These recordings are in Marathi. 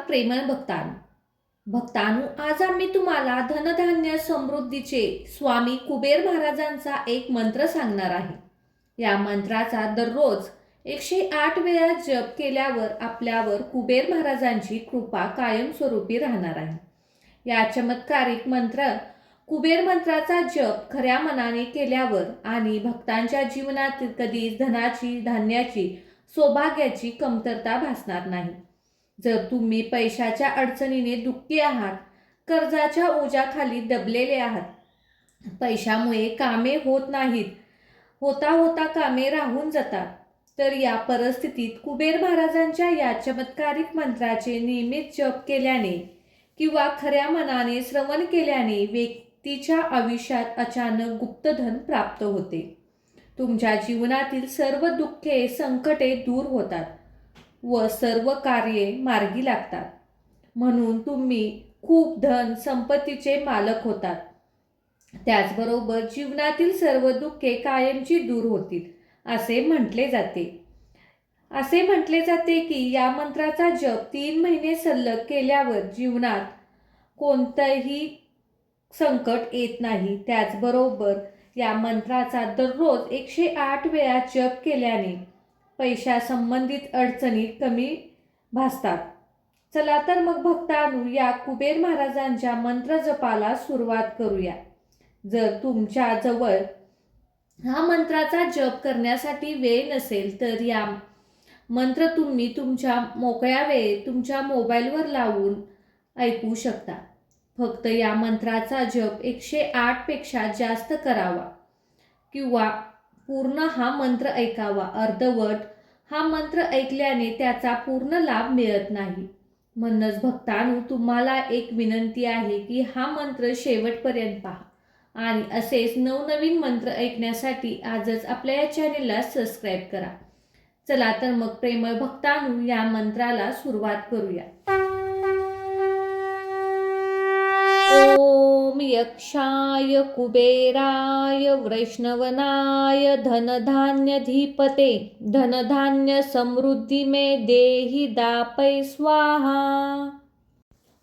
प्रेमळ भक्तांनो, आज आम्ही तुम्हाला धनधान्य समृद्धीचे स्वामी कुबेर महाराजांचा एक मंत्र सांगणार आहे. या मंत्राचा दररोज 108 वेळा जप केल्यावर आपल्यावर कुबेर महाराजांची कृपा कायमस्वरूपी राहणार आहे. या चमत्कारिक कुबेर मंत्राचा जप खऱ्या मनाने केल्यावर आणि भक्तांच्या जीवनात कधीच धनाची, धान्याची, सौभाग्याची कमतरता भासणार नाही. जर तुम्ही पैशाच्या अडचणीने दुःखी आहात, कर्जाच्या ओझ्याखाली दबलेले आहात, पैशामुळे कामे होत नाहीत, होता होता कामे राहून जातात, तर या परिस्थितीत कुबेर महाराजांच्या या चमत्कारिक मंत्राचे नियमित जप केल्याने किंवा खऱ्या मनाने श्रवण केल्याने व्यक्तीच्या आयुष्यात अचानक गुप्तधन प्राप्त होते. तुमच्या जीवनातील सर्व दुःखे, संकटे दूर होतात व सर्व कार्ये मार्गी लागतात. म्हणून तुम्ही खूप धन संपत्तीचे मालक होतात. त्याचबरोबर जीवनातील सर्व दुःखे कायमची दूर होतील असे म्हटले जाते की या मंत्राचा जप 3 महिने सलग केल्यावर जीवनात कोणतंही संकट येत नाही. त्याचबरोबर या मंत्राचा दररोज 108 वेळा जप केल्याने पैशासंबंधित अडचणी कमी भासतात. चला तर मग भक्तांनो, या कुबेर महाराजांच्या मंत्र जपाला सुरुवात करूया. जर तुमच्या जवळ हा मंत्राचा जप करण्यासाठी वेळ नसेल तर या मंत्र तुम्ही तुमच्या मोकळ्या वेळेत तुमच्या मोबाईलवर लावून ऐकू शकता. फक्त या मंत्राचा जप 108 पेक्षा जास्त करावा किंवा पूर्ण हा मंत्र ऐकावा. अर्धवट हा मंत्र ऐकल्याने त्याचा पूर्ण लाभ मिळत नाही. म्हणूनच भक्तांनो, तुम्हाला एक विनंती आहे की हा मंत्र शेवटपर्यंत पहा आणि असेच नवनवीन मंत्र ऐकण्यासाठी आजच आपल्या या चॅनेलला सबस्क्राईब करा. चला तर मग प्रेमळ भक्तांनो, या मंत्राला सुरुवात करूया. ओम यक्षाय कुबेराय वैष्णवनाय धनधान्यधिपते धनधान्य समृद्धि में देहि दापै स्वाहा.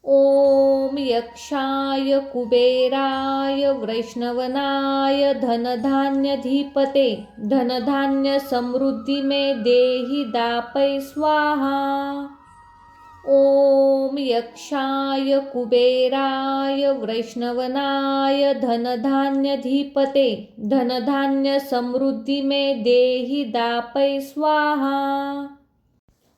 ओम यक्षाय कुबेराय वैष्णवनाय धनधान्यधिपते धनधान्य समृद्धि में देहि दापै स्वाहा. ओम यक्षाय कुबेराय वैष्णवनाय धनधान्यधिपते धनधान्य समृद्धि में देहि दापै स्वाहा.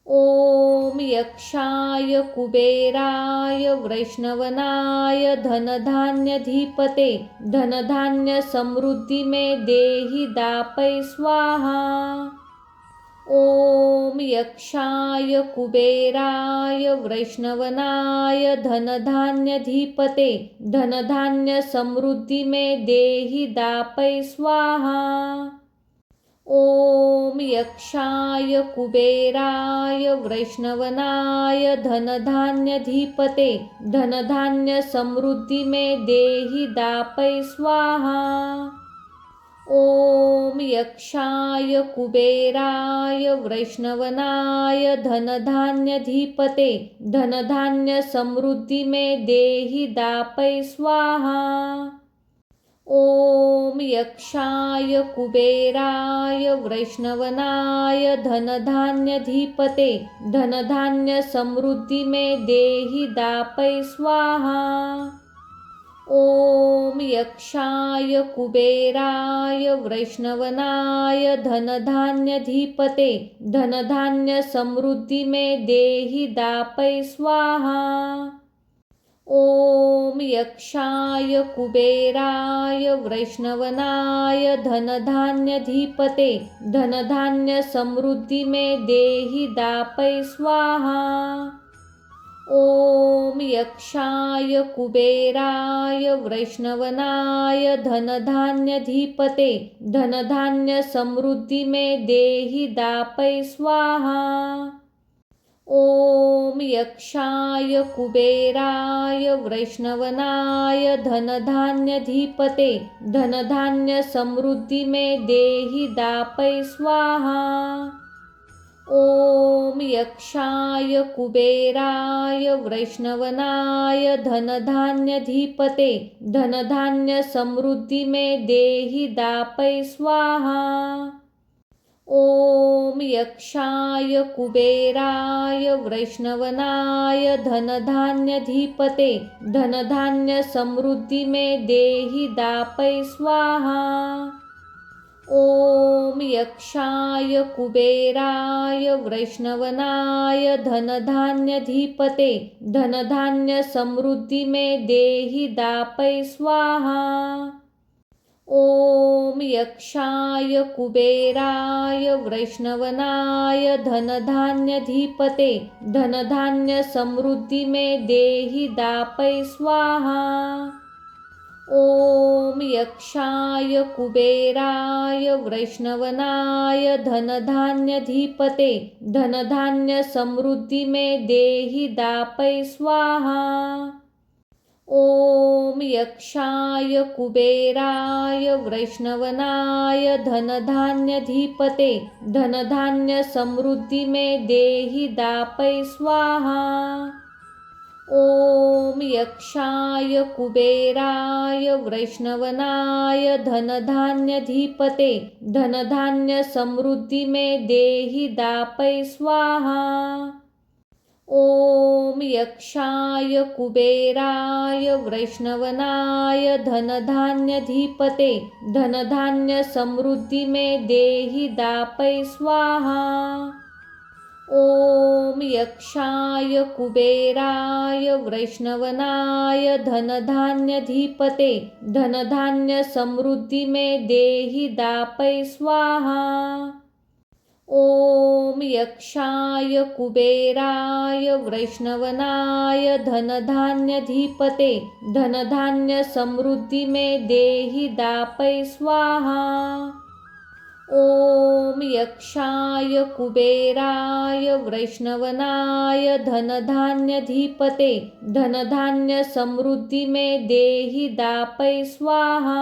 ओम यक्षाय कुबेराय वैष्णवनाय धनधान्यधिपते धनधान्य समृद्धि में देहि दापै स्वाहा. ओम यक्षाय कुबेराय वैष्णवनाय धनधान्यधिपते धनधान्य समृद्धि में देहि दापै स्वाहा. ओम यक्षाय कुबेराय वैष्णवनाय धनधान्यधिपते धनधान्य समृद्धि में देहि दापै स्वाहा. ओम यक्षाय कुबेराय वैष्णवनाय धनधान्यधिपते धनधान्य समृद्धि में देहि दापै स्वाहा. ओम यक्षाय कुबेराय वैष्णवनाय धनधान्यधिपते धनधान्य समृद्धि में देहि दापै स्वाहा. ओम यक्षाय कुबेराय वैष्णवनाय धनधान्यधिपते धनधान्य समृद्धि में देहि दापै स्वाहा. ओम यक्षाय कुबेराय वैष्णवनाय धनधान्यधिपते धनधान्य समृद्धि में देहि दापै स्वाहा. ओम यक्षाय कुबेराय वैष्णवनाय धनधान्यधिपते धनधान्य समृद्धि में देहि दापै स्वाहा. ओम यक्षाय कुबेराय वैष्णवनाय धनधान्यधिपते धनधान्य समृद्धि में देहि दापै स्वाहा. ओम यक्षाय कुबेराय वैष्णवनाय धनधान्यधिपते धनधान्य समृद्धि में देहि दापै स्वाहा। ओम यक्षाय कुबेराय वैष्णवनाय धनधान्यधिपते धनधान्य समृद्धि में देहि दापै स्वाहा। ओम यक्षाय कुबेराय वैष्णवनाय धनधान्यधिपते धनधान्य समृद्धि में देहि दापै स्वाहा। ओम यक्षाय कुबेराय वैष्णवनाय धनधान्यधिपते धनधान्य समृद्धि में देहि दापै स्वाहा। ओम यक्षाय कुबेराय वैष्णवनाय धनधान्यधिपते धनधान्य समृद्धि में देहि दापै स्वाहा। ओम यक्षाय कुबेराय वैष्णवनाय धनधान्यधिपते धनधान्य समृद्धि में देहि दापै स्वाहा। ओम यक्षाय कुबेराय वैष्णवनाय धनधान्यधिपते धनधान्य समृद्धि में देहि दापै स्वाहा। ओम यक्षाय कुबेराय वैष्णवनाय धनधान्यधिपते धनधान्य समृद्धि में देहि दापै स्वाहा। ओम यक्षाय कुबेराय वैष्णवनाय धनधान्यधिपते धनधान्य समृद्धि में देहि दापै स्वाहा। ओम यक्षाय कुबेराय वैष्णवनाय धनधान्यधिपते धनधान्य समृद्धि में देहि दापै स्वाहा। ओम यक्षाय कुबेराय वैष्णवनाय धनधान्यधिपते धनधान्य समृद्धि में देहि दापै स्वाहा।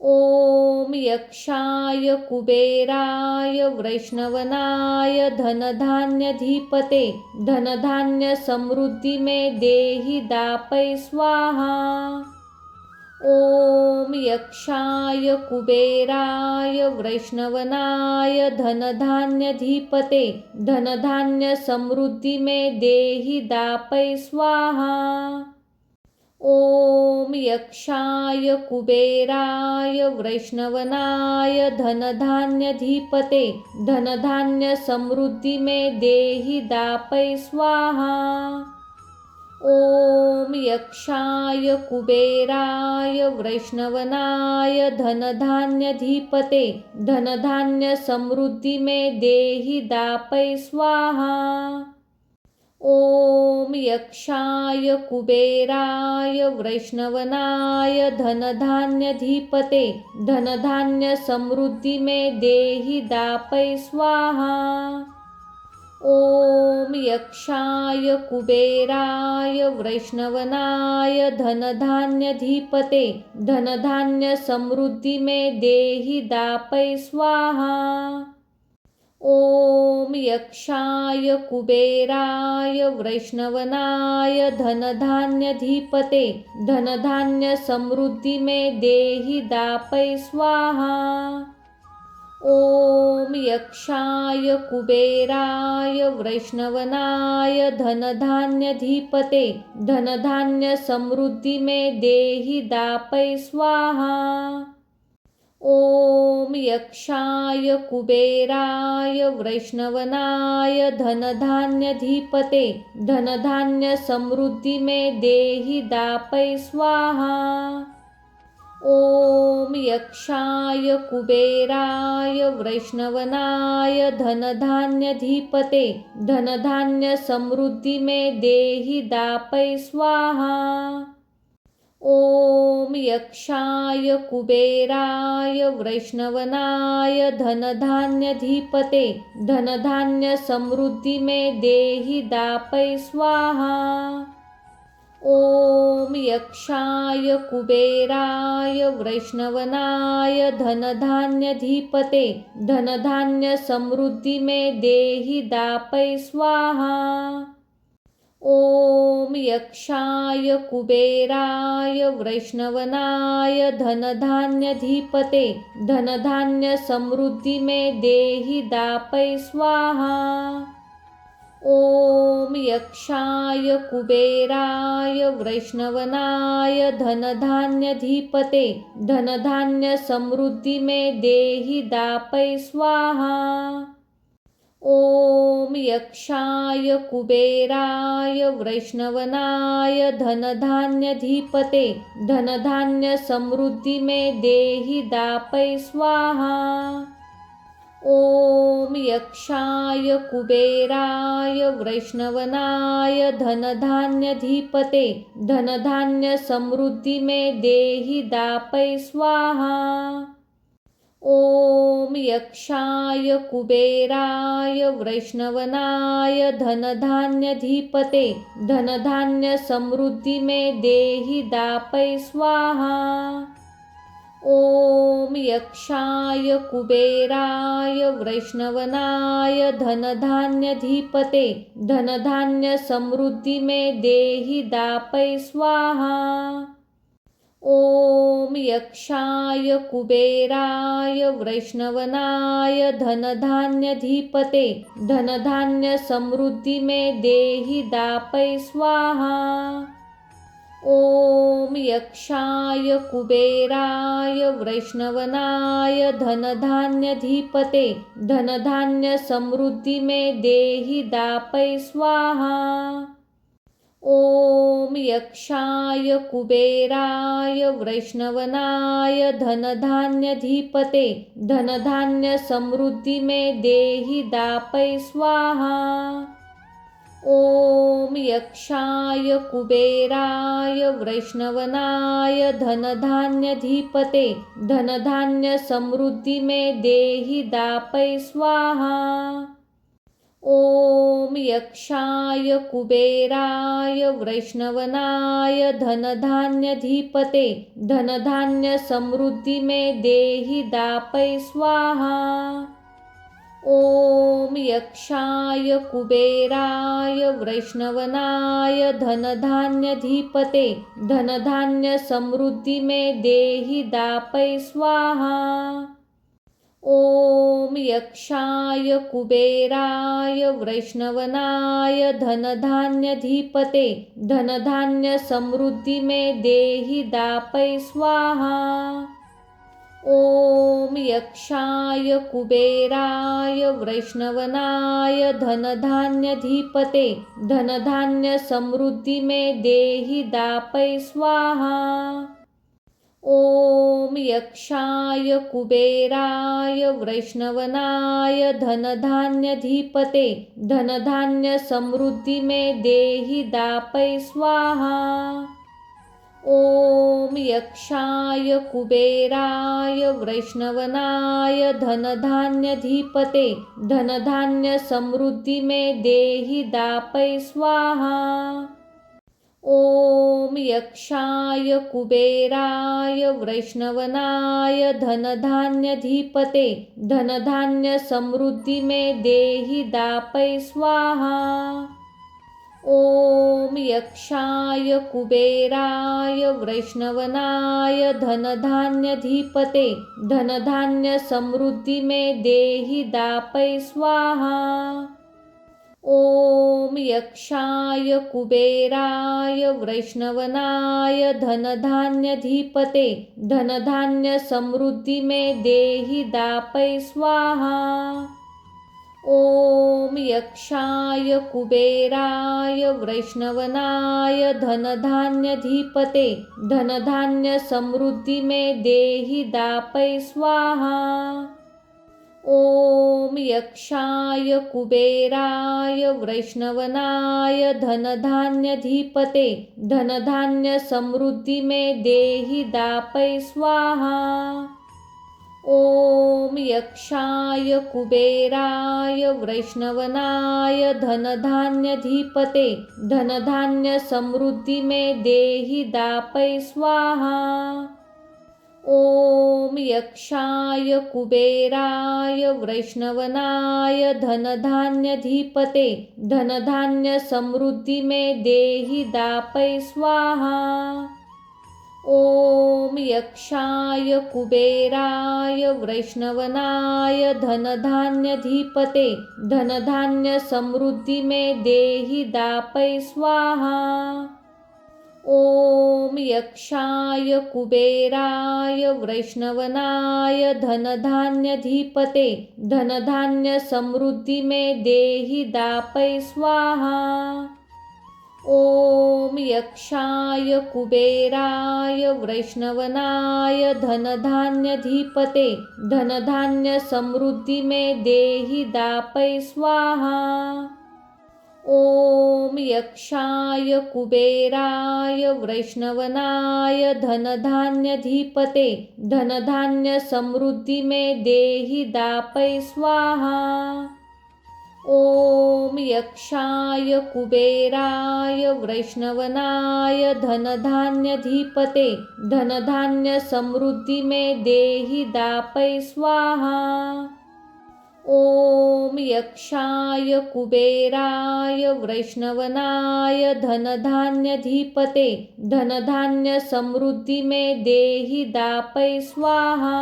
ओम यक्षाय कुबेराय वैष्णवनाय धनधान्यधिपते धनधान्य समृद्धि में देहि दापै स्वाहा। ओम यक्षाय कुबेराय वैष्णवनाय धनधान्यधिपते धनधान्य समृद्धि में देहि दापै स्वाहा। ओम यक्षाय कुबेराय वैष्णवनाय धनधान्यधिपते धनधान्य समृद्धि में देहि दापै स्वाहा। ओम यक्षाय कुबेराय वैष्णवनाय धनधान्यधिपते धनधान्य समृद्धि में देहि दापै स्वाहा। ओम यक्षाय कुबेराय वैष्णवनाय धनधान्यधिपते धनधान्य समृद्धि में देहि दापै स्वाहा। ओम यक्षाय कुबेराय वैष्णवनाय धनधान्यधिपते धनधान्य समृद्धि में देहि दापै स्वाहा। ओम यक्षाय कुबेराय वैष्णवनाय धनधान्यधिपते धनधान्य समृद्धि में देहि दापै स्वाहा। ओम यक्षाय कुबेराय वैष्णवनाय धनधान्यधिपते धनधान्य समृद्धि में देहि दापै स्वाहा। ओम यक्षाय कुबेराय वैष्णवनाय धनधान्यधिपते धनधान्य समृद्धि में देहि दापै स्वाहा। ओम यक्षाय कुबेराय वैष्णवनाय धनधान्यधिपते धनधान्य समृद्धि में देहि दापै स्वाहा। ओम यक्षाय कुबेराय वैष्णवनाय धनधान्यधिपते धनधान्य समृद्धि में देहि दापै स्वाहा। ॐ यक्षाय कुबेराय वैष्णवनाय धनधान्यधिपते धनधान्य समृद्धि में देहि दापै स्वाहा। ॐ यक्षाय कुबेराय वैष्णवनाय धनधान्यधिपते धनधान्य समृद्धि में देहि दापै स्वाहा। ॐ यक्षाय कुबेराय वैष्णवनाय धनधान्यधिपते धनधान्य समृद्धि में देहि दापै स्वाहा। ॐ यक्षाय कुबेराय वैष्णवनाय धनधान्यधिपते धनधान्य समृद्धि में देहि दापै स्वाहा। ॐ यक्षाय कुबेराय वैष्णवनाय धनधान्यधिपते धनधान्य समृद्धि में देहि दापै स्वाहा। ॐ यक्षाय कुबेराय वैष्णवनाय धनधान्यधिपते धनधान्य समृद्धि में देहि दापै स्वाहा। ॐ यक्षाय कुबेराय वैष्णवनाय धनधान्यधिपते धनधान्य समृद्धि में देहि दापै स्वाहा। ॐ यक्षाय कुबेराय वैष्णवनाय धनधान्यधिपते धनधान्य समृद्धि में देहि दापै स्वाहा। ॐ यक्षाय कुबेराय वैष्णवनाय धनधान्यधिपते धनधान्य समृद्धि में देहि दापै स्वाहा। ॐ यक्षाय कुबेराय वैष्णवनाय धनधान्यधिपते धनधान्य समृद्धि में देहि दापै स्वाहा। ॐ यक्षाय कुबेराय वैष्णवनाय धनधान्यधिपते धनधान्य समृद्धि में देहि दापै स्वाहा। ॐ यक्षाय कुबेराय वैष्णवनाय धनधान्यधिपते धनधान्य समृद्धि में देहि दापै स्वाहा। ॐ यक्षाय कुबेराय वैष्णवनाय धनधान्यधिपते धनधान्य समृद्धि में देहि दापै स्वाहा। ॐ यक्षाय कुबेराय वैष्णवनाय धनधान्यधिपते धनधान्य समृद्धि में देहि दापै स्वाहा। ॐ यक्षाय कुबेराय वैष्णवनाय धनधान्यधिपते धनधान्य समृद्धि में देहि दापै स्वाहा। ॐ यक्षाय कुबेराय वैष्णवनाय धनधान्यधिपते धनधान्य समृद्धि में देहि दापै स्वाहा। ॐ यक्षाय कुबेराय वैष्णवनाय धनधान्यधिपते धनधान्य समृद्धि में देहि दापै स्वाहा। ॐ यक्षाय कुबेराय वैष्णवनाय धनधान्यधिपते धनधान्य समृद्धि में देहि दापै स्वाहा। ॐ यक्षाय कुबेराय वैष्णवनाय धनधान्यधिपते धनधान्य समृद्धि में देहि दापै स्वाहा। ॐ यक्षाय कुबेराय वैष्णवनाय धनधान्यधिपते धनधान्य समृद्धि में देहि दापै स्वाहा। ॐ यक्षाय कुबेराय वैष्णवनाय धनधान्यधिपते धनधान्य समृद्धि में देहि दापै स्वाहा। ॐ यक्षाय कुबेराय वैष्णवनाय धनधान्यधिपते धनधान्य समृद्धि में देहि दापै स्वाहा। ॐ यक्षाय कुबेराय वैष्णवनाय धनधान्यधिपते धनधान्य समृद्धि में देहि दापै स्वाहा। ॐ यक्षाय कुबेराय वैष्णवनाय धनधान्यधिपते धनधान्य समृद्धि में देहि दापै स्वाहा। ॐ यक्षाय कुबेराय वैष्णवनाय धनधान्यधिपते धनधान्य समृद्धि में देहि दापै स्वाहा। ॐ यक्षाय कुबेराय वैष्णवनाय धनधान्यधिपते धनधान्य समृद्धि में देहि दापै स्वाहा। ॐ यक्षाय कुबेराय वैष्णवनाय धनधान्यधिपते धनधान्य समृद्धि में देहि दापै स्वाहा। ॐ यक्षाय कुबेराय वैष्णवनाय धनधान्यधिपते धनधान्य समृद्धि में देहि दापै स्वाहा। ॐ यक्षाय कुबेराय वैष्णवनाय धनधान्यधिपते धनधान्य समृद्धि में देहि दापै स्वाहा। ॐ यक्षाय कुबेराय वैष्णवनाय धनधान्यधिपते धनधान्य समृद्धि में देहि दापै स्वाहा।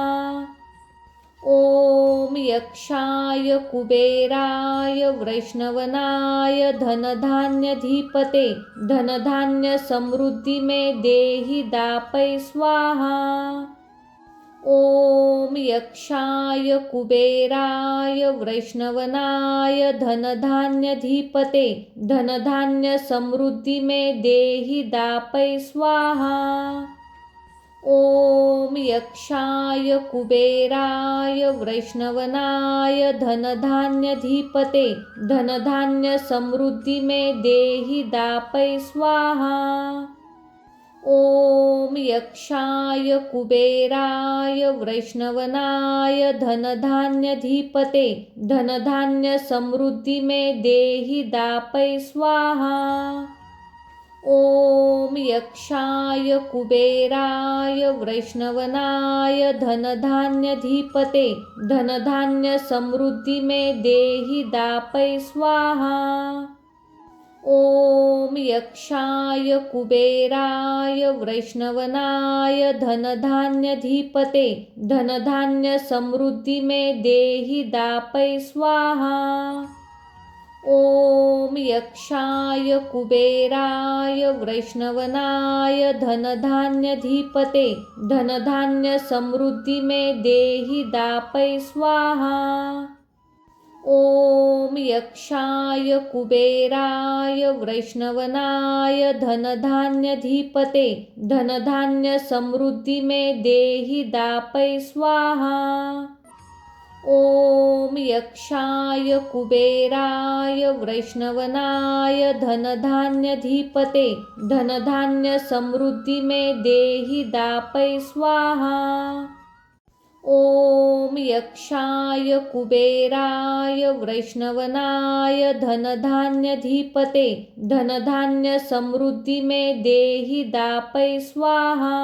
ॐ यक्षाय कुबेराय वैष्णवनाय धनधान्यधिपते धनधान्य समृद्धि में देहि दापै स्वाहा। ॐ यक्षाय कुबेराय वैष्णवनाय धनधान्यधिपते धनधान्य समृद्धि में देहि दापै स्वाहा। ॐ यक्षाय कुबेराय वैष्णवनाय धनधान्यधिपते धनधान्य समृद्धि में देहि दापै स्वाहा। ॐ यक्षाय कुबेराय वैष्णवनाय धनधान्यधिपते धनधान्य समृद्धि में देहि दापै स्वाहा। ॐ यक्षाय कुबेराय वैष्णवनाय धनधान्यधिपते धनधान्य समृद्धि में देहि दापै स्वाहा। ॐ यक्षाय कुबेराय वैष्णवनाय धनधान्यधिपते धनधान्य समृद्धि में देहि दापै स्वाहा। ॐ यक्षाय कुबेराय वैष्णवनाय धनधान्यधिपते धनधान्य समृद्धि में देहि दापै स्वाहा। ॐ यक्षाय कुबेराय वैष्णवनाय धनधान्यधिपते धनधान्य समृद्धि में देहि दापै स्वाहा। ॐ यक्षाय कुबेराय वैष्णवनाय धनधान्यधिपते धनधान्य समृद्धि में देहि दापै स्वाहा। ॐ यक्षाय कुबेराय वैष्णवनाय धनधान्यधिपते धनधान्य समृद्धि में देहि दापै स्वाहा।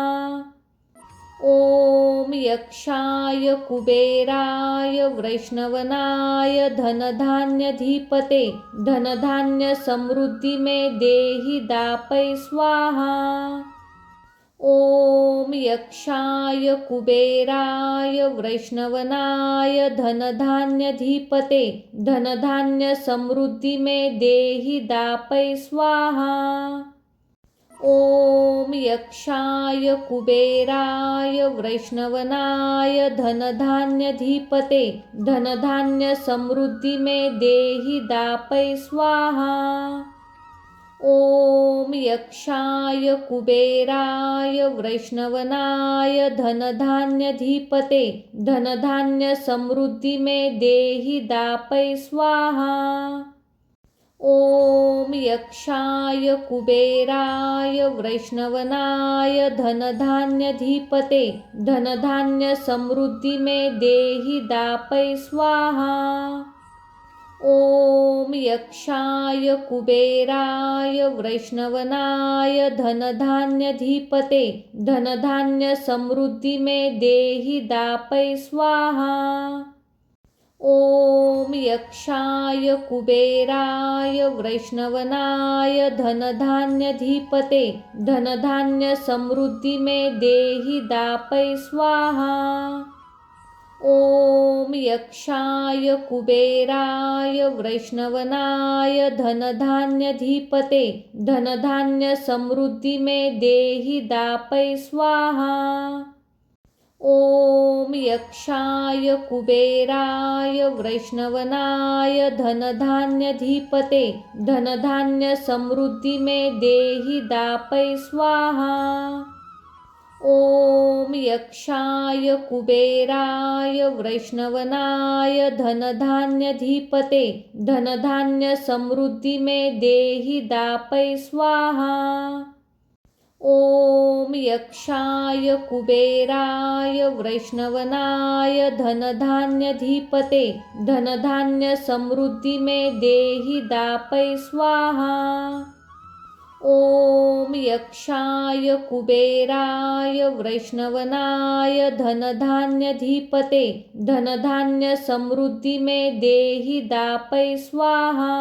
ॐ यक्षाय कुबेराय वैष्णवनाय धनधान्यधिपते धनधान्य समृद्धि में देहि दापै स्वाहा। ॐ यक्षाय कुबेराय वैष्णवनाय धनधान्यधिपते धनधान्य समृद्धि में देहि दापै स्वाहा। ॐ यक्षाय कुबेराय वैष्णवनाय धनधान्यधिपते धनधान्य समृद्धि में देहि दापै स्वाहा। ॐ यक्षाय कुबेराय वैष्णवनाय धनधान्यधिपते धनधान्य समृद्धि में देहि दापै स्वाहा। ॐ यक्षाय कुबेराय वैष्णवनाय धनधान्यधिपते धनधान्य समृद्धि में देहि दापै स्वाहा। ॐ यक्षाय कुबेराय वैष्णवनाय धनधान्यधिपते धनधान्य समृद्धि में देहि दापै स्वाहा। ॐ यक्षाय कुबेराय वैष्णवनाय धनधान्यधिपते धनधान्य समृद्धि में देहि दापै स्वाहा। ॐ यक्षाय कुबेराय वैष्णवनाय धनधान्यधिपते धनधान्य समृद्धि में देहि दापै स्वाहा। ॐ यक्षाय कुबेराय वैष्णवनाय धनधान्यधिपते धनधान्य समृद्धि में देहि दापै स्वाहा। ॐ यक्षाय कुबेराय वैष्णवनाय धनधान्यधिपते धनधान्य समृद्धि में देहि दापै स्वाहा। ॐ यक्षाय कुबेराय वैष्णवनाय धनधान्यधिपते धनधान्य समृद्धि में देहि दापै स्वाहा। ॐ यक्षाय कुबेराय वैष्णवनाय धनधान्यधिपते धनधान्य समृद्धि में देहि दापै स्वाहा।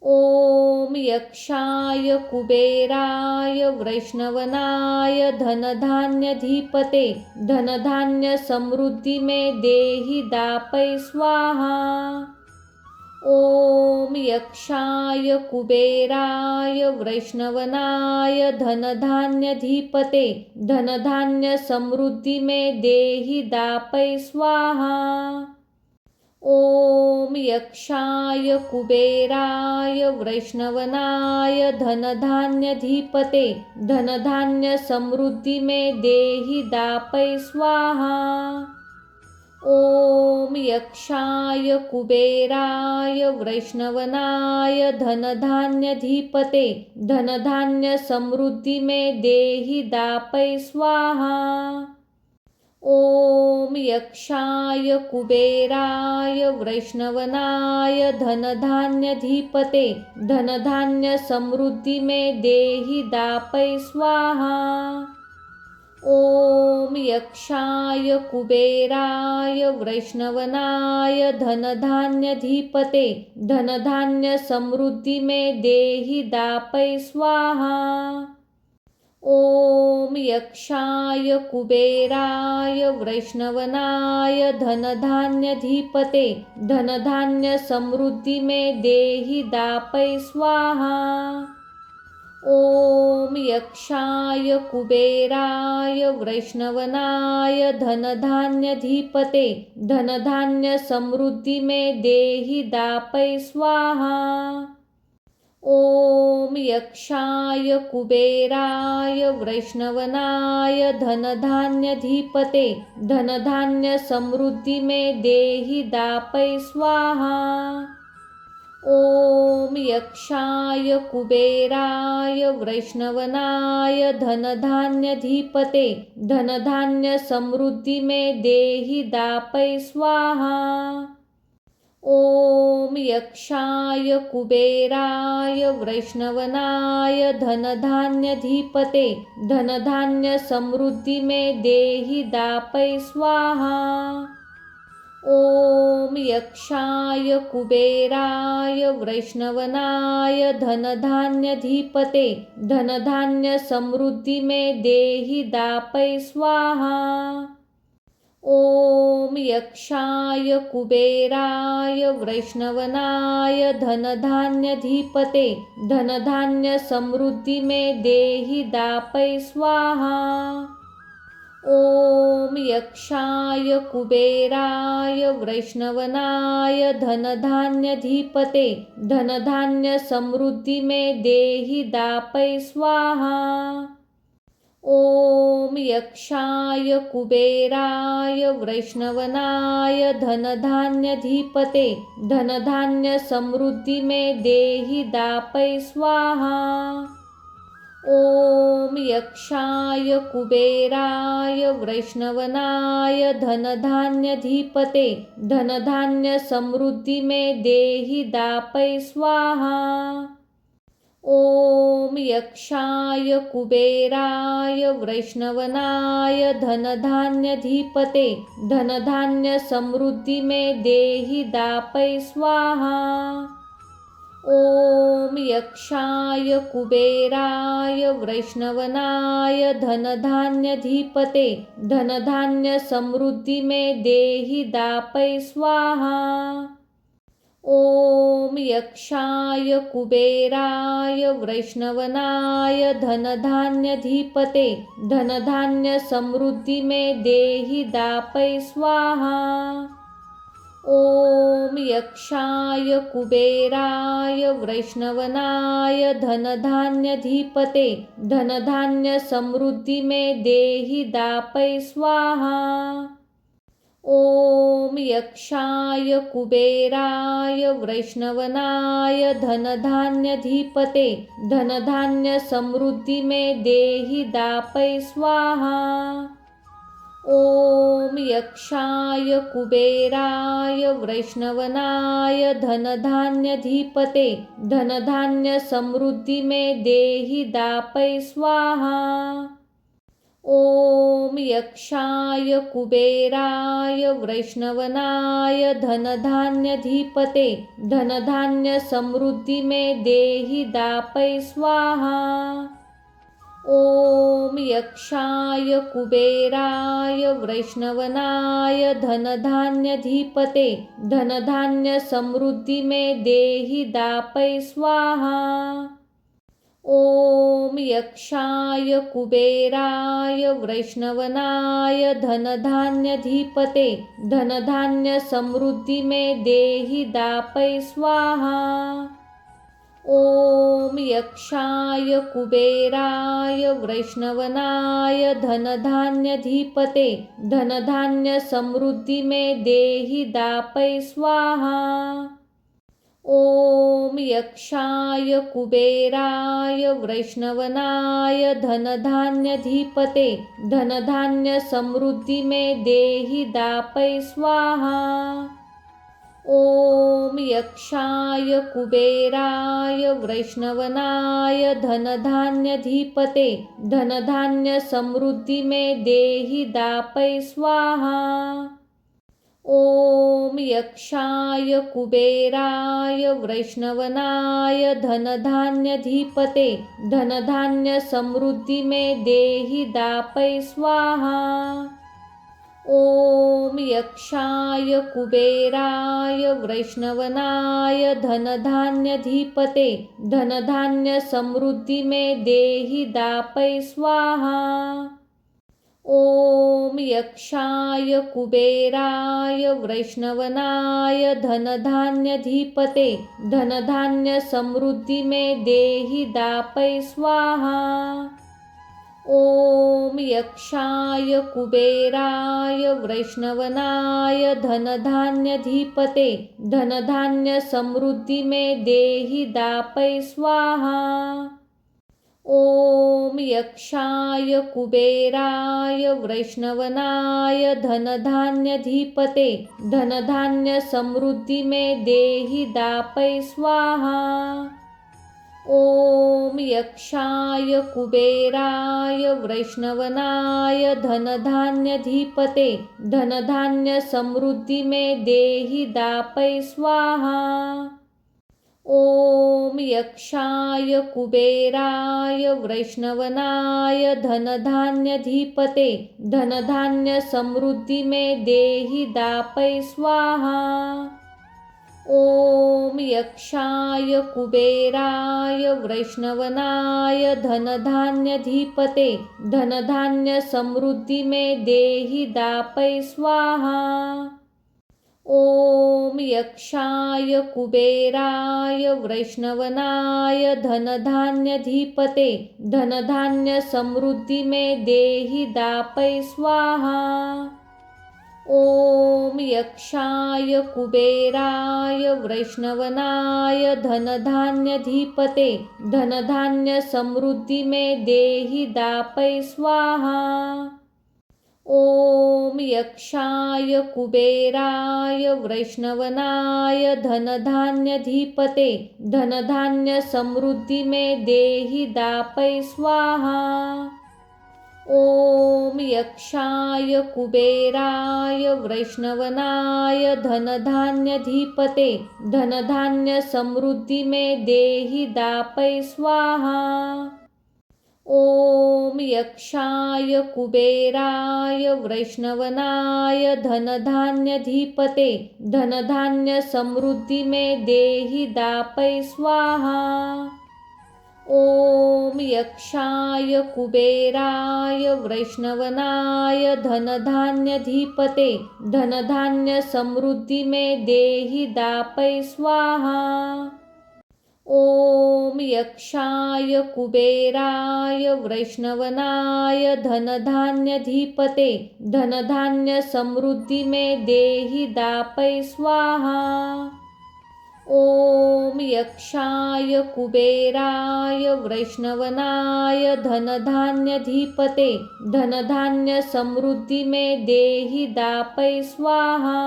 ॐ यक्षाय कुबेराय वैष्णवनाय धनधान्यधिपते धनधान्य समृद्धि में देहि दापै स्वाहा। ॐ यक्षाय कुबेराय वैष्णवनाय धनधान्यधिपते धनधान्य समृद्धि में देहि दापै स्वाहा। ॐ यक्षाय कुबेराय वैष्णवनाय धनधान्यधिपते धनधान्य समृद्धि में देहि दापै स्वाहा। ॐ यक्षाय कुबेराय वैष्णवनाय धनधान्यधिपते धनधान्य समृद्धि में देहि दापै स्वाहा। ॐ यक्षाय कुबेराय वैष्णवनाय धनधान्यधिपते धनधान्य समृद्धि में देहि दापै स्वाहा। ॐ यक्षाय कुबेराय वैष्णवनाय धनधान्यधिपते धनधान्य समृद्धि में देहि दापै स्वाहा। ॐ यक्षाय कुबेराय वैष्णवनाय धनधान्यधिपते धनधान्य समृद्धि में देहि दापै स्वाहा। ॐ यक्षाय कुबेराय वैष्णवनाय धनधान्यधिपते धनधान्य समृद्धि में देहि दापै स्वाहा। ॐ यक्षाय कुबेराय वैष्णवनाय धनधान्यधिपते धनधान्य समृद्धि में देहि दापै स्वाहा। ॐ यक्षाय कुबेराय वैष्णवनाय धनधान्यधिपते धनधान्य समृद्धि में देहि दापै स्वाहा। ॐ यक्षाय कुबेराय वैष्णवनाय धनधान्यधिपते धनधान्य समृद्धि में देहि दापै स्वाहा। ॐ यक्षाय कुबेराय वैष्णवनाय धनधान्यधिपते धनधान्य समृद्धि में देहि दापै स्वाहा। ॐ यक्षाय कुबेराय वैष्णवनाय धनधान्यधिपते धनधान्य समृद्धि में देहि दापै स्वाहा। ॐ यक्षाय कुबेराय वैष्णवनाय धनधान्यधिपते धनधान्य समृद्धि में देहि दापै स्वाहा। ॐ यक्षाय कुबेराय वैष्णवनाय धनधान्यधिपते धनधान्य समृद्धि में देहि दापै स्वाहा। ॐ यक्षाय कुबेराय वैष्णवनाय धनधान्यधिपते धनधान्य समृद्धि में देहि दापै स्वाहा। ॐ यक्षाय कुबेराय वैष्णवनाय धनधान्यधिपते धनधान्य समृद्धि में देहि दापै स्वाहा। ॐ यक्षाय कुबेराय वैष्णवनाय धनधान्यधिपते धनधान्य समृद्धि में देहि दापै स्वाहा। ॐ यक्षाय कुबेराय वैष्णवनाय धनधान्यधिपते धनधान्य समृद्धि में देहि दापै स्वाहा। ॐ यक्षाय कुबेराय वैष्णवनाय धनधान्यधिपते धनधान्य समृद्धि में देहि दापै स्वाहा। ॐ यक्षाय कुबेराय वैष्णवनाय धनधान्यधिपते धनधान्य समृद्धि में देहि दापै स्वाहा। ॐ यक्षाय कुबेराय वैष्णवनाय धनधान्यधिपते धनधान्य समृद्धि में देहि दापै स्वाहा। ॐ यक्षाय कुबेराय वैष्णवनाय धनधान्यधिपते धनधान्य समृद्धि में देहि दापै स्वाहा। ॐ यक्षाय कुबेराय वैष्णवनाय धनधान्यधिपते धनधान्य समृद्धि में देहि दापै स्वाहा। ॐ यक्षाय कुबेराय वैष्णवनाय धनधान्यधिपते धनधान्य समृद्धि में देहि दापै स्वाहा। ॐ यक्षाय कुबेराय वैष्णवनाय धनधान्यधिपते धनधान्य समृद्धि में देहि दापै स्वाहा। ॐ यक्षाय कुबेराय वैष्णवनाय धनधान्यधिपते धनधान्य समृद्धि में देहि दापै स्वाहा। ॐ यक्षाय कुबेराय वैष्णवनाय धनधान्यधिपते धनधान्य समृद्धि में देहि दापै स्वाहा। ॐ यक्षाय कुबेराय वैष्णवनाय धनधान्यधिपते धनधान्य समृद्धि में देहि दापै स्वाहा। ॐ यक्षाय कुबेराय वैष्णवनाय धनधान्यधिपते धनधान्य समृद्धि में देहि दापै स्वाहा। ॐ यक्षाय कुबेराय वैष्णवनाय धनधान्यधिपते धनधान्य समृद्धि में देहि दापै स्वाहा। ॐ यक्षाय कुबेराय वैष्णवनाय धनधान्यधिपते धनधान्य समृद्धि में देहि दापै स्वाहा। ॐ यक्षाय कुबेराय वैष्णवनाय धनधान्यधिपते धनधान्य समृद्धि में देहि दापै स्वाहा। ॐ यक्षाय कुबेराय वैष्णवनाय धनधान्यधिपते धनधान्य समृद्धि में देहि दापै स्वाहा। ॐ यक्षाय कुबेराय वैष्णवनाय धनधान्यधिपते धनधान्य समृद्धि में देहि दापै स्वाहा। ॐ यक्षाय कुबेराय वैष्णवनाय धनधान्यधिपते धनधान्य समृद्धि में देहि दापै स्वाहा। ॐ यक्षाय कुबेराय वैष्णवनाय धनधान्यधिपते धनधान्य समृद्धि में देहि दापै स्वाहा। ओम यक्षाय कुबेराय वैष्णवनाय धनधान्यधिपते धनधान्य समृद्धि में देहि दापै स्वाहा। ओम यक्षाय कुबेराय वैष्णवनाय धनधान्यधिपते धनधान्य समृद्धि में देहि दापै स्वाहा। ओम यक्षाय कुबेराय वैष्णवनाय धनधान्यधिपते धनधान्य समृद्धि में देहि दापै स्वाहा। ओम यक्षाय कुबेराय वैष्णवनाय धनधान्यधिपते धनधान्य समृद्धि में देहि दापै स्वाहा। ओम यक्षाय कुबेराय वैष्णवनाय धनधान्यधिपते धनधान्य समृद्धि में देहि दापै स्वाहा। ओम यक्षाय कुबेराय वैष्णवनाय धनधान्यधिपते धनधान्य समृद्धि में देहि दापै स्वाहा। ओम यक्षाय कुबेराय वैष्णवनाय धनधान्यधिपते धनधान्य समृद्धि में देहि दापै स्वाहा।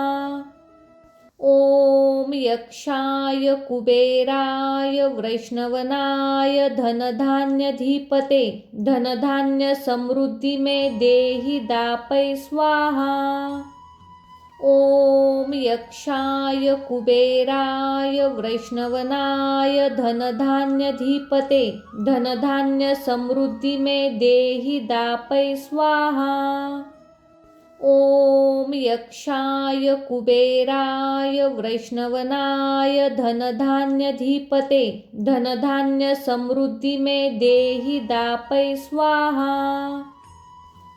ओम यक्षाय कुबेराय वैष्णवनाय धनधान्यधिपते धनधान्य समृद्धि में देहि दापै स्वाहा। ओम यक्षाय कुबेराय वैष्णवनाय धनधान्यधिपते धनधान्य समृद्धि में देहि दापै स्वाहा। ओम यक्षाय कुबेराय वैष्णवनाय धनधान्यधिपते धनधान्य समृद्धि में देहि दापै स्वाहा।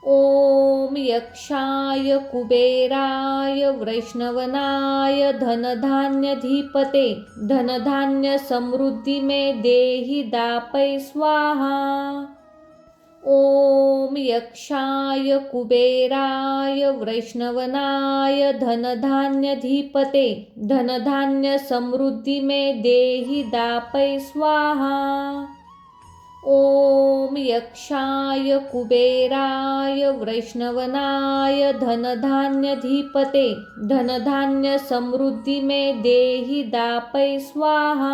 ओम यक्षाय कुबेराय वैष्णवनाय धनधान्यधिपते धनधान्य समृद्धि में देहि दापै स्वाहा। ओम यक्षाय कुबेराय वैष्णवनाय धनधान्यधिपते धनधान्य समृद्धि में देहि दापै स्वाहा। ओम यक्षाय कुबेराय वैष्णवनाय धनधान्यधिपते धनधान्य समृद्धि में देहि दापै स्वाहा।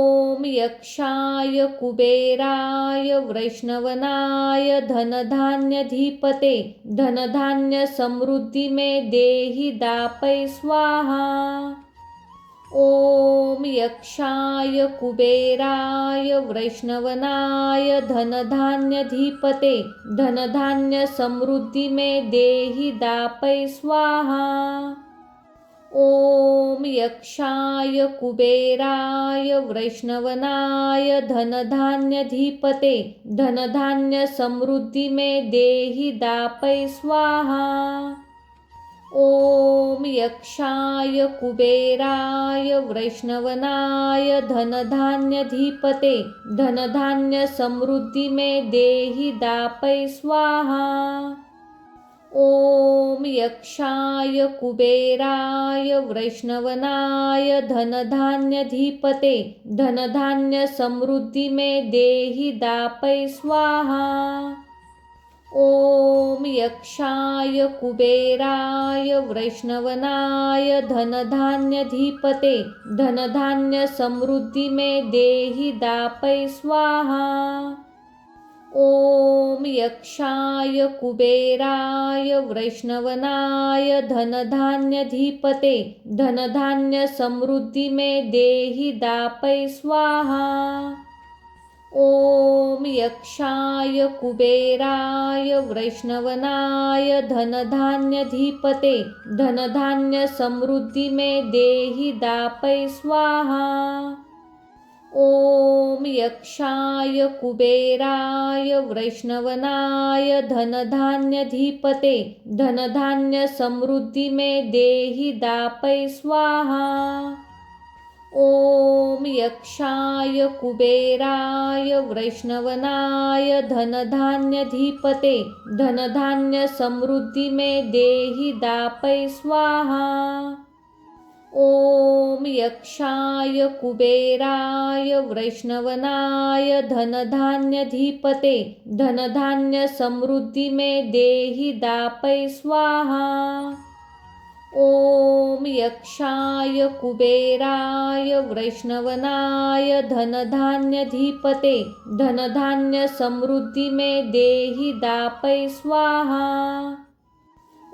ओम यक्षाय कुबेराय वैष्णवनाय धनधान्यधिपते धनधान्य समृद्धि में देहि दापै स्वाहा। ओम यक्षाय कुबेराय वैष्णवनाय धनधान्यधिपते धनधान्य समृद्धि में देहि दापै स्वाहा। ओम यक्षाय कुबेराय वैष्णवनाय धनधान्यधिपते धनधान्य समृद्धि में देहि दापै स्वाहा। ओम यक्षाय कुबेराय वैष्णवनाय धनधान्यधिपते धनधान्य समृद्धि में देहि दापै स्वाहा। ओम यक्षाय कुबेराय वैष्णवनाय धनधान्यधिपते धनधान्य समृद्धि में देहि दापै स्वाहा। ओम यक्षाय कुबेराय वैष्णवनाय धनधान्यधिपते धनधान्य समृद्धि में देहि दापै स्वाहा। ओम यक्षाय कुबेराय वैष्णवनाय धनधान्यधिपते धनधान्य समृद्धि में देहि दापै स्वाहा। ओम यक्षाय कुबेराय वैष्णवनाय धनधान्यधिपते धनधान्य समृद्धि में देहि दापै स्वाहा। ॐ यक्षाय कुबेराय वैष्णवनाय धनधान्यधिपते धनधान्य समृद्धि में देहि दापै स्वाहा। ॐ यक्षाय कुबेराय वैष्णवनाय धनधान्यधिपते धनधान्य समृद्धि में देहि दापै स्वाहा। ॐ यक्षाय कुबेराय वैष्णवनाय धनधान्यधिपते धनधान्य समृद्धि में देहि दापै स्वाहा। ॐ यक्षाय कुबेराय वैष्णवनाय धनधान्यधिपते धनधान्य समृद्धि में देहि दापै स्वाहा।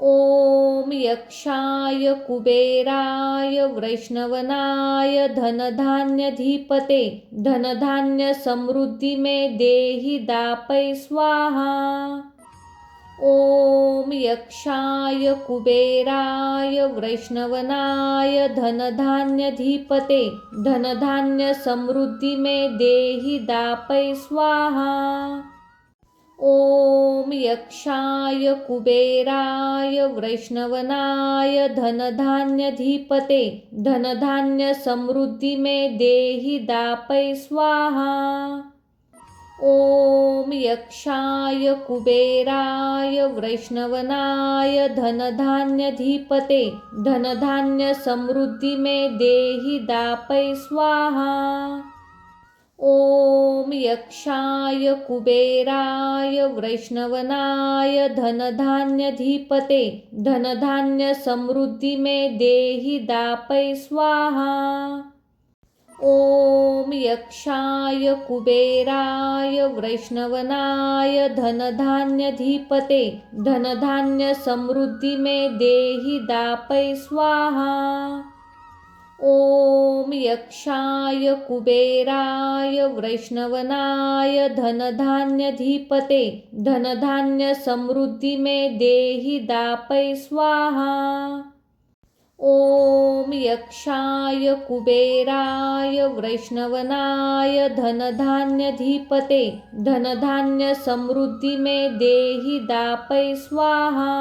ॐ यक्षाय कुबेराय वैष्णवनाय धनधान्यधिपते धनधान्य समृद्धि में देहि दापै स्वाहा। ॐ यक्षाय कुबेराय वैष्णवनाय धनधान्यधिपते धनधान्य समृद्धि में देहि दापै स्वाहा। ॐ यक्षाय कुबेराय वैष्णवनाय धनधान्यधिपते धनधान्य समृद्धि में देहि दापै स्वाहा। ॐ यक्षाय कुबेराय वैष्णवनाय धनधान्यधिपते धनधान्य समृद्धि में देहि दापै स्वाहा। ॐ यक्षाय कुबेराय वैष्णवनाय धनधान्यधिपते धनधान्य समृद्धि में देहि दापै स्वाहा। ॐ यक्षाय कुबेराय वैष्णवनाय धनधान्यधिपते धनधान्य समृद्धि में देहि दापै स्वाहा। ॐ यक्षाय कुबेराय वैष्णवनाय धनधान्यधिपते धनधान्य समृद्धि में देहि दापै स्वाहा। ॐ यक्षाय कुबेराय वैष्णवनाय धनधान्यधिपते धनधान्य समृद्धि में देहि दापै स्वाहा।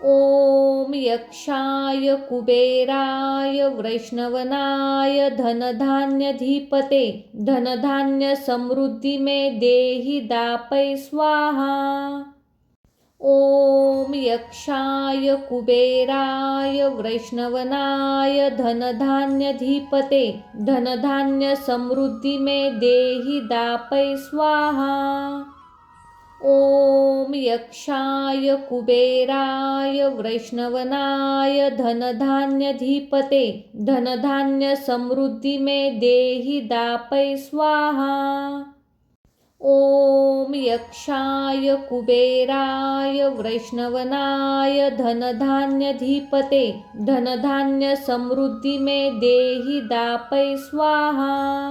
ॐ यक्षाय कुबेराय वैष्णवनाय धनधान्यधिपते धनधान्य समृद्धि में देहि दापै स्वाहा। ॐ यक्षाय कुबेराय वैष्णवनाय धनधान्यधिपते धनधान्य समृद्धि में देहि दापै स्वाहा। ॐ यक्षाय कुबेराय वैष्णवनाय धनधान्यधिपते धनधान्य समृद्धि में देहि दापै स्वाहा। ॐ यक्षाय कुबेराय वैष्णवनाय धनधान्यधिपते धनधान्य समृद्धि में देहि दापै स्वाहा।